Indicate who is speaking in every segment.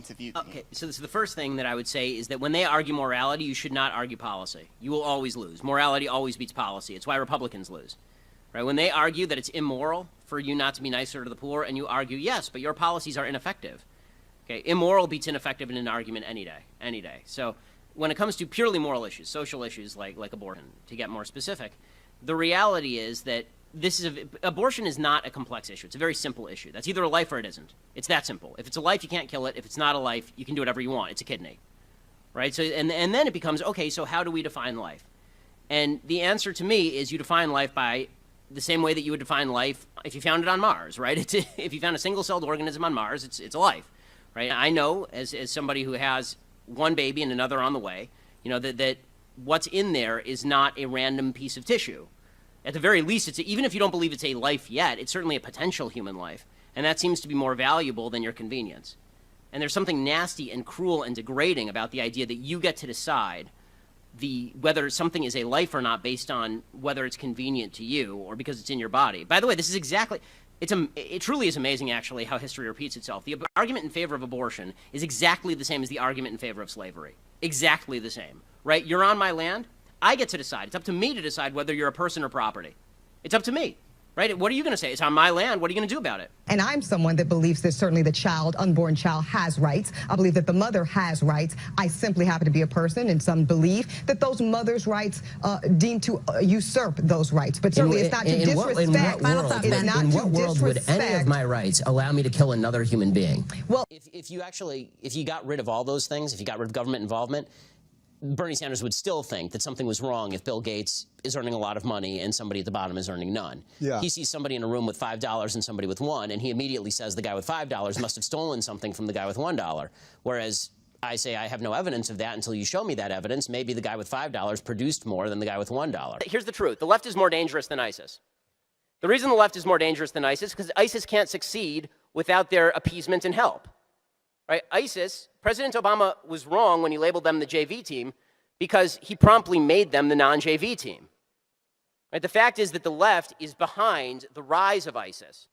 Speaker 1: points of view.
Speaker 2: Okay, so this is the first thing that I would say is that when they argue morality, you should not argue policy. You will always lose. Morality always beats policy. It's why Republicans lose. Right? When they argue that it's immoral for you not to be nicer to the poor, and you argue, yes, but your policies are ineffective. Okay, immoral beats ineffective in an argument any day, any day. So when it comes to purely moral issues, social issues like abortion, to get more specific, the reality is that abortion is not a complex issue. It's a very simple issue. That's either a life or it isn't. It's that simple. If it's a life, you can't kill it. If it's not a life, you can do whatever you want. It's a kidney, right? So, and then it becomes, okay, so how do we define life? And the answer to me is you define life by the same way that you would define life if you found it on Mars, right? If you found a single-celled organism on Mars, it's a life, right? I know, as somebody who has one baby and another on the way, you know, that what's in there is not a random piece of tissue. At the very least, even if you don't believe it's a life yet, it's certainly a potential human life. And that seems to be more valuable than your convenience. And there's something nasty and cruel and degrading about the idea that you get to decide whether something is a life or not based on whether it's convenient to you or because it's in your body. By the way, this is exactly, it truly is amazing, actually, how history repeats itself. The argument in favor of abortion is exactly the same as the argument in favor of slavery. Exactly the same, right? You're on my land. I get to decide. It's up to me to decide whether you're a person or property. It's up to me, right? What are you going to say? It's on my land. What are you going to do about it?
Speaker 3: And I'm someone that believes that certainly the unborn child has rights. I believe that the mother has rights. I simply happen to be a person, and some believe that those mothers' rights deem to usurp those rights. But certainly it's not to disrespect.
Speaker 4: In what world would any of my rights allow me to kill another human being?
Speaker 2: Well, if you got rid of all those things, if you got rid of government involvement, Bernie Sanders would still think that something was wrong if Bill Gates is earning a lot of money and somebody at the bottom is earning none. Yeah. He sees somebody in a room with $5 and somebody with $1, and he immediately says the guy with $5 must have stolen something from the guy with $1. Whereas I say I have no evidence of that until you show me that evidence. Maybe the guy with $5 produced more than the guy with $1. Here's the truth. The left is more dangerous than ISIS. The reason the left is more dangerous than ISIS is because ISIS can't succeed without their appeasement and help. Right? ISIS, President Obama was wrong when he labeled them the JV team because he promptly made them the non-JV team. Right? The fact is that the left is behind the rise of ISIS.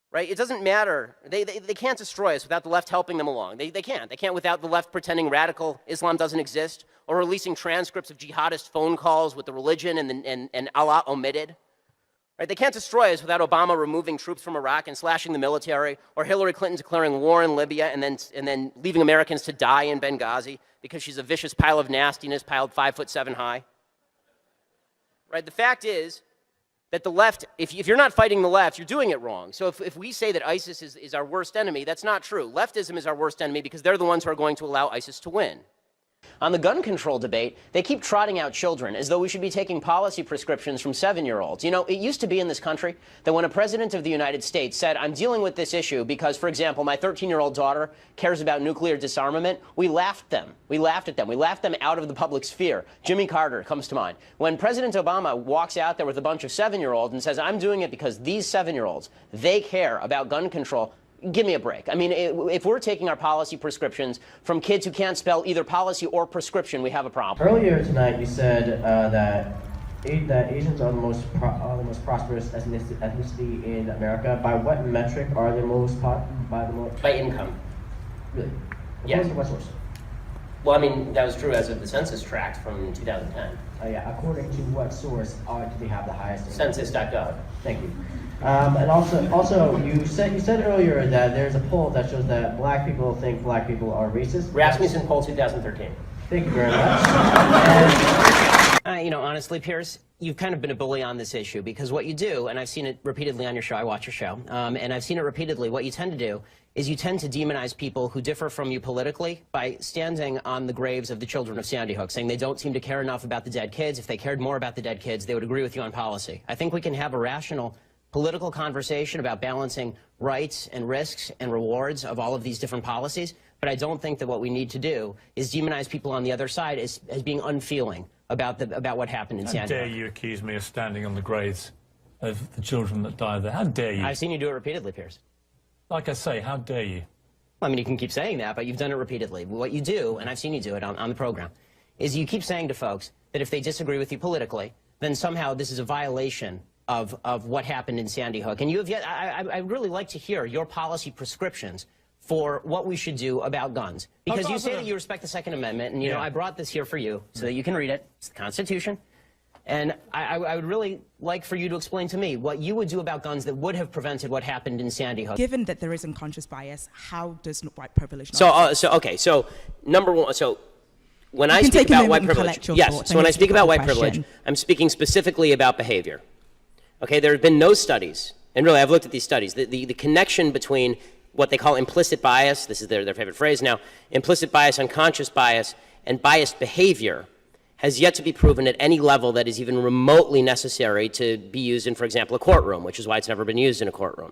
Speaker 2: Right? It doesn't matter. They can't destroy us without the left helping them along. They can't. They can't without the left pretending radical Islam doesn't exist or releasing transcripts of jihadist phone calls with the religion and Allah omitted. Right? They can't destroy us without Obama removing troops from Iraq and slashing the military, or Hillary Clinton declaring war in Libya and then leaving Americans to die in Benghazi because she's a vicious pile of nastiness piled 5'7" high. Right? The fact is that the left, if you're not fighting the left, you're doing it wrong. So if we say that ISIS is our worst enemy, that's not true. Leftism is our worst enemy because they're the ones who are going to allow ISIS to win. On the gun control debate, they keep trotting out children as though we should be taking policy prescriptions from 7-year-olds. You know, it used to be in this country that when a president of the United States said, I'm dealing with this issue because, for example, my 13-year-old daughter cares about nuclear disarmament, we laughed at them. We laughed them out of the public sphere. Jimmy Carter comes to mind. When President Obama walks out there with a bunch of 7-year-olds and says, I'm doing it because these 7-year-olds, they care about gun control, give me a break. I mean, if we're taking our policy prescriptions from kids who can't spell either policy or prescription, we have a problem.
Speaker 5: Earlier tonight, you said that Asians are the most prosperous ethnicity in America. By what metric are they by
Speaker 2: income?
Speaker 5: Really?
Speaker 2: Yeah.
Speaker 5: What source?
Speaker 2: Well, I mean, that was true as of the census tract from 2010.
Speaker 5: Yeah. According to what source do they have the highest income?
Speaker 2: Census.gov.
Speaker 5: Thank you. And also, you said earlier that there's a poll that shows that black people think black people are racist.
Speaker 2: Rasmussen poll 2013.
Speaker 5: Thank you very much.
Speaker 2: You know, honestly, Pierce, you've kind of been a bully on this issue because what you do, and I've seen it repeatedly on your show, I watch your show, and I've seen it repeatedly, what you tend to do is you tend to demonize people who differ from you politically by standing on the graves of the children of Sandy Hook, saying they don't seem to care enough about the dead kids. If they cared more about the dead kids, they would agree with you on policy. I think we can have a rational political conversation about balancing rights and risks and rewards of all of these different policies, but I don't think that what we need to do is demonize people on the other side as being unfeeling about what happened in Sandy Hook.
Speaker 6: How dare you accuse me of standing on the graves of the children that died there? How dare you?
Speaker 2: I've seen you do it repeatedly, Pierce.
Speaker 6: Like I say, how dare you?
Speaker 2: I mean, you can keep saying that, but you've done it repeatedly. What you do, and I've seen you do it on the program, is you keep saying to folks that if they disagree with you politically, then somehow this is a violation of what happened in Sandy Hook. And you have yet, I'd really like to hear your policy prescriptions for what we should do about guns. Because you say that you respect the Second Amendment, and, you know, I brought this here for you so that you can read it. It's the Constitution. And I would really like for you to explain to me what you would do about guns that would have prevented what happened in Sandy Hook.
Speaker 1: Given that there is unconscious bias, how does white privilege...
Speaker 2: So number one, so when I speak about white privilege, so when I speak about white privilege, I'm speaking specifically about behavior. Okay, there have been no studies, and really I've looked at these studies, the connection between what they call implicit bias, this is their favorite phrase now, implicit bias, unconscious bias, and biased behavior has yet to be proven at any level that is even remotely necessary to be used in, for example, a courtroom, which is why it's never been used in a courtroom.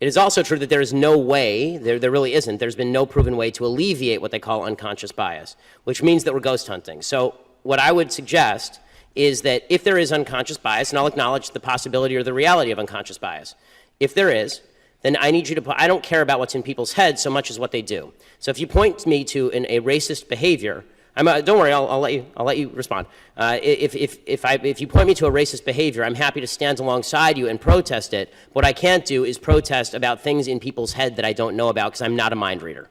Speaker 2: It is also true that there is no way, there really isn't, there's been no proven way to alleviate what they call unconscious bias, which means that we're ghost hunting. So what I would suggest is that if there is unconscious bias, and I'll acknowledge the possibility or the reality of unconscious bias, if there is, then I need you to I don't care about what's in people's heads so much as what they do. So if you point me to a racist behavior, don't worry, I'll let you respond. If you point me to a racist behavior, I'm happy to stand alongside you and protest it. What I can't do is protest about things in people's head that I don't know about because I'm not a mind reader.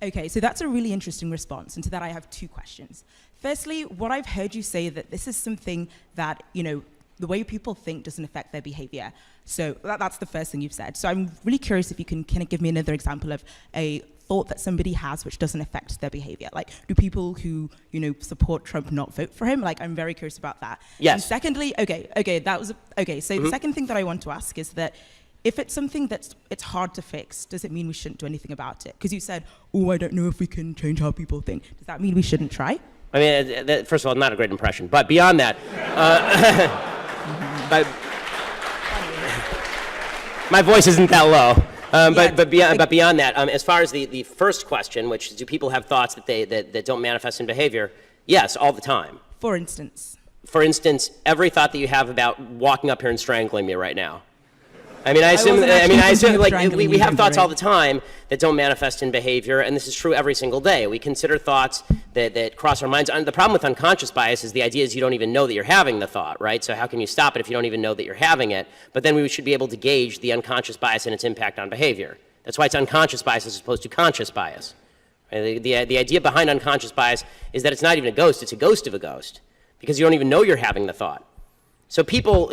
Speaker 1: Okay, so that's a really interesting response, and to that I have two questions. Firstly, what I've heard you say that this is something that, you know, the way people think doesn't affect their behavior. So that's the first thing you've said. So I'm really curious if you can kind of give me another example of a thought that somebody has which doesn't affect their behavior. Like, do people who, you know, support Trump not vote for him? Like, I'm very curious about that.
Speaker 2: Yes.
Speaker 1: And secondly, so the second thing that I want to ask is that if it's something that's hard to fix, does it mean we shouldn't do anything about it? Because you said, oh, I don't know if we can change how people think. Does that mean we shouldn't try?
Speaker 2: I mean, first of all, not a great impression. But beyond that, my voice isn't that low. But beyond that, as far as the first question, which is, do people have thoughts that don't manifest in behavior? Yes, all the time.
Speaker 1: For instance?
Speaker 2: For instance, every thought that you have about walking up here and strangling me right now. I assume like we have thoughts all the time that don't manifest in behavior, and this is true every single day. We consider thoughts that cross our minds. And the problem with unconscious bias is the idea is you don't even know that you're having the thought, right? So how can you stop it if you don't even know that you're having it? But then we should be able to gauge the unconscious bias and its impact on behavior. That's why it's unconscious bias as opposed to conscious bias. Right? The idea behind unconscious bias is that it's not even a ghost, it's a ghost of a ghost, because you don't even know you're having the thought. So people,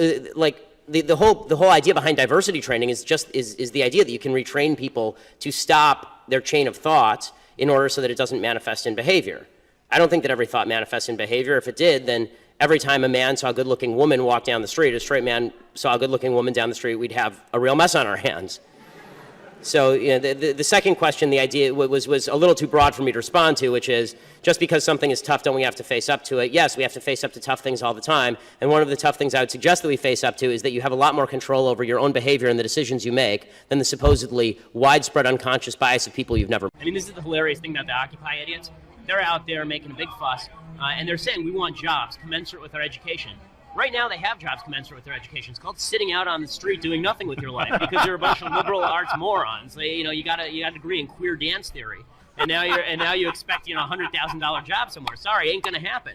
Speaker 2: the whole idea behind diversity training is the idea that you can retrain people to stop their chain of thought in order so that it doesn't manifest in behavior. I don't think that every thought manifests in behavior. If it did, then every time a man saw a good-looking woman walk down the street, a straight man saw a good-looking woman down the street, we'd have a real mess on our hands. So you know, the second question, the idea was a little too broad for me to respond to, which is, just because something is tough, don't we have to face up to it? Yes, we have to face up to tough things all the time. And one of the tough things I would suggest that we face up to is that you have a lot more control over your own behavior and the decisions you make than the supposedly widespread unconscious bias of people you've never met.
Speaker 7: I mean, this is the hilarious thing about the Occupy idiots. They're out there making a big fuss, and they're saying we want jobs commensurate with our education. Right now, they have jobs commensurate with their education. It's called sitting out on the street doing nothing with your life because you're a bunch of liberal arts morons. You got a degree in queer dance theory, and now you expect a $100,000 job somewhere. Sorry, ain't gonna happen.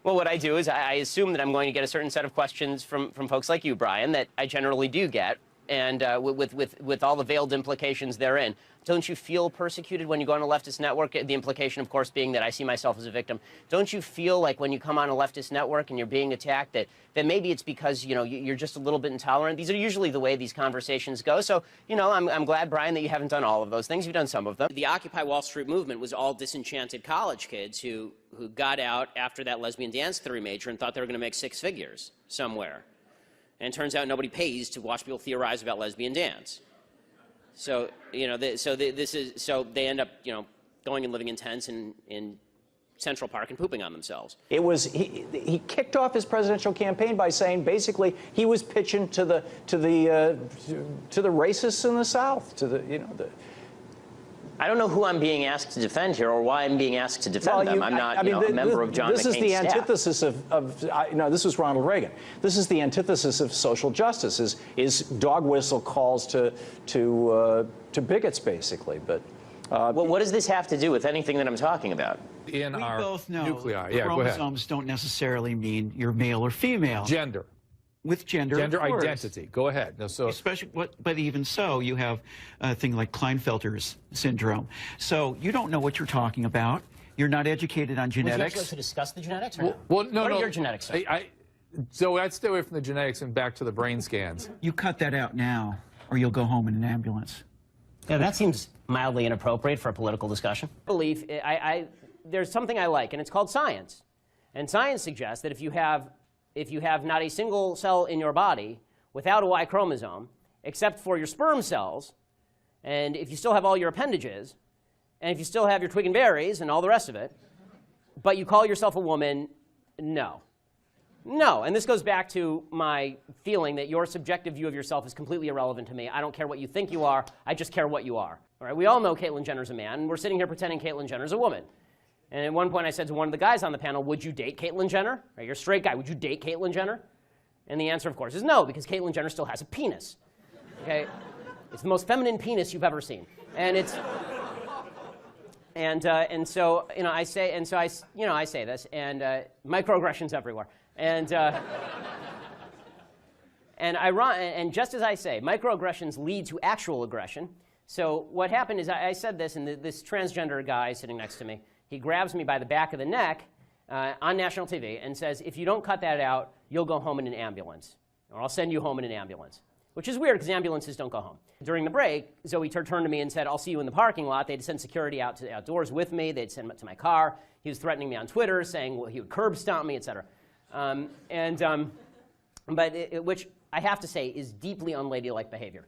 Speaker 2: Well, what I do is I assume that I'm going to get a certain set of questions from folks like you, Brian, that I generally do get, and with all the veiled implications therein. Don't you feel persecuted when you go on a leftist network? The implication, of course, being that I see myself as a victim. Don't you feel like when you come on a leftist network and you're being attacked that maybe it's because, you're just a little bit intolerant? These are usually the way these conversations go. So, I'm glad, Brian, that you haven't done all of those things. You've done some of them. The Occupy Wall Street movement was all disenchanted college kids who got out after that lesbian dance theory major and thought they were going to make six figures somewhere. And it turns out nobody pays to watch people theorize about lesbian dance. So, they end up, going and living in tents in Central Park and pooping on themselves.
Speaker 8: It was he kicked off his presidential campaign by saying basically he was pitching to the racists in the South,
Speaker 2: I don't know who I'm being asked to defend here or why I'm being asked to defend them. I'm not a member of John McCain's staff.
Speaker 8: This is the antithesis this was Ronald Reagan. This is the antithesis of social justice, is dog whistle calls to bigots, basically. But
Speaker 2: well, what does this have to do with anything that I'm talking about?
Speaker 9: In
Speaker 10: we
Speaker 9: our
Speaker 10: both know
Speaker 9: nuclei.
Speaker 10: chromosomes don't necessarily mean you're male or female.
Speaker 9: Gender. with gender.
Speaker 10: Gender
Speaker 9: of course.
Speaker 10: identity. Go ahead. No, so
Speaker 9: especially, but even so, you have a thing like Klinefelter's syndrome. So you don't know what you're talking about. You're not educated on genetics.
Speaker 2: Would you actually discuss the genetics or
Speaker 10: well,
Speaker 2: no?
Speaker 10: no,
Speaker 2: What
Speaker 10: no.
Speaker 2: are your genetics?
Speaker 10: So I'd stay away from the genetics and back to the brain scans.
Speaker 9: You cut that out now, or you'll go home in an ambulance.
Speaker 2: Yeah, that seems mildly inappropriate for a political discussion. There's something I like, and it's called science. And science suggests that if you have not a single cell in your body without a Y chromosome, except for your sperm cells, and if you still have all your appendages, and if you still have your twig and berries and all the rest of it, but you call yourself a woman, no. No, and this goes back to my feeling that your subjective view of yourself is completely irrelevant to me. I don't care what you think you are, I just care what you are. All right, we all know Caitlyn Jenner's a man, and we're sitting here pretending Caitlyn Jenner's a woman. And at one point I said to one of the guys on the panel, would you date Caitlyn Jenner? Right, you're a straight guy, would you date Caitlyn Jenner? And the answer, of course, is no, because Caitlyn Jenner still has a penis. Okay? It's the most feminine penis you've ever seen. And it's... And so, you know, I say this, and microaggressions everywhere. And just as I say, microaggressions lead to actual aggression. So what happened is I said this, and this transgender guy sitting next to me, he grabs me by the back of the neck on national TV and says, if you don't cut that out, you'll go home in an ambulance, or I'll send you home in an ambulance. Which is weird, because ambulances don't go home. During the break, Zoe turned to me and said, I'll see you in the parking lot. They'd send security out to the outdoors with me. They'd send him to my car. He was threatening me on Twitter, saying he would curb stomp me, et cetera. Which I have to say is deeply unladylike behavior.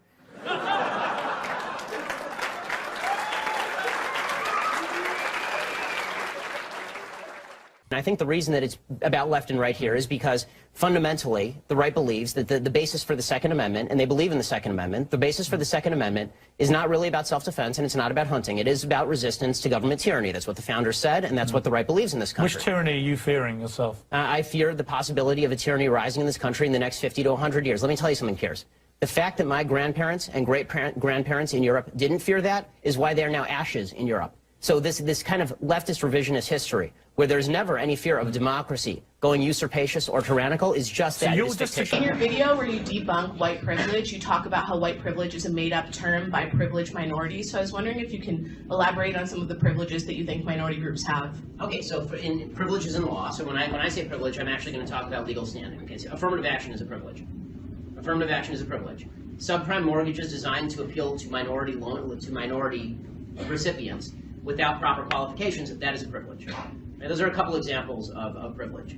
Speaker 2: And I think the reason that it's about left and right here is because fundamentally the right believes that the basis for the Second Amendment, and they believe in the Second Amendment, the basis for the Second Amendment is not really about self-defense, and it's not about hunting. It is about resistance to government tyranny. That's what the founders said, and that's what the right believes in this country.
Speaker 6: Which tyranny are you fearing yourself?
Speaker 2: I fear the possibility of a tyranny rising in this country in the next 50 to 100 years. Let me tell you something, Piers. The fact that my grandparents and great-grandparents in Europe didn't fear that is why they are now ashes in Europe. So this kind of leftist revisionist history, where there's never any fear of democracy going usurpacious or tyrannical, is just that. It is fictitious.
Speaker 11: In your video where you debunk white privilege, you talk about how white privilege is a made-up term by privileged minorities. So I was wondering if you can elaborate on some of the privileges that you think minority groups have.
Speaker 2: Okay, so in privileges in law, so when I say privilege, I'm actually going to talk about legal standing. Okay, so affirmative action is a privilege. Affirmative action is a privilege. Subprime mortgages designed to appeal to minority recipients without proper qualifications, that is a privilege. Now, those are a couple examples of privilege.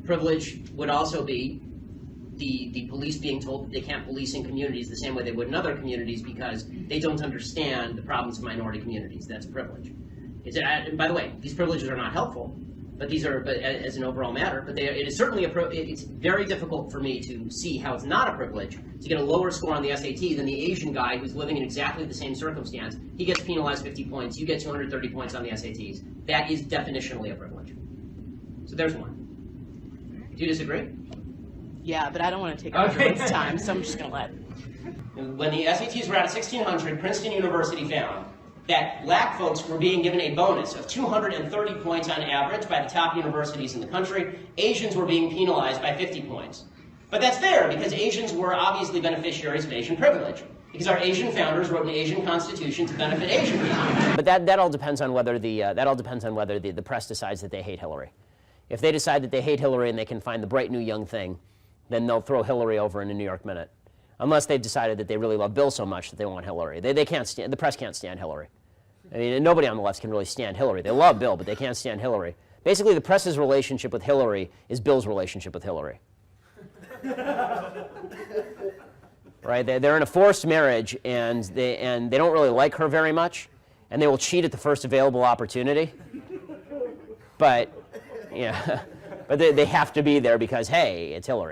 Speaker 2: Privilege would also be the police being told that they can't police in communities the same way they would in other communities because they don't understand the problems of minority communities. That's a privilege. And by the way, these privileges are not helpful, but these are, as an overall matter, but it is certainly it's very difficult for me to see how it's not a privilege to get a lower score on the SAT than the Asian guy who's living in exactly the same circumstance. He gets penalized 50 points, you get 230 points on the SATs. That is definitionally a privilege. So there's one. Do you disagree?
Speaker 11: Yeah, but I don't want to take up everyone's time, so I'm just going to let.
Speaker 2: When the SATs were out of 1600, Princeton University found that black folks were being given a bonus of 230 points on average by the top universities in the country. Asians were being penalized by 50 points. But that's fair because Asians were obviously beneficiaries of Asian privilege. Because our Asian founders wrote an Asian constitution to benefit Asian people. But that all depends on whether the press decides that they hate Hillary. If they decide that they hate Hillary and they can find the bright new young thing, then they'll throw Hillary over in a New York Minute. Unless they've decided that they really love Bill so much that they want Hillary. They can't stand, the press can't stand Hillary. I mean, nobody on the left can really stand Hillary. They love Bill, but they can't stand Hillary. Basically, the press's relationship with Hillary is Bill's relationship with Hillary. Right? They're in a forced marriage, and they don't really like her very much, and they will cheat at the first available opportunity. But, yeah, but they have to be there because, hey, it's Hillary.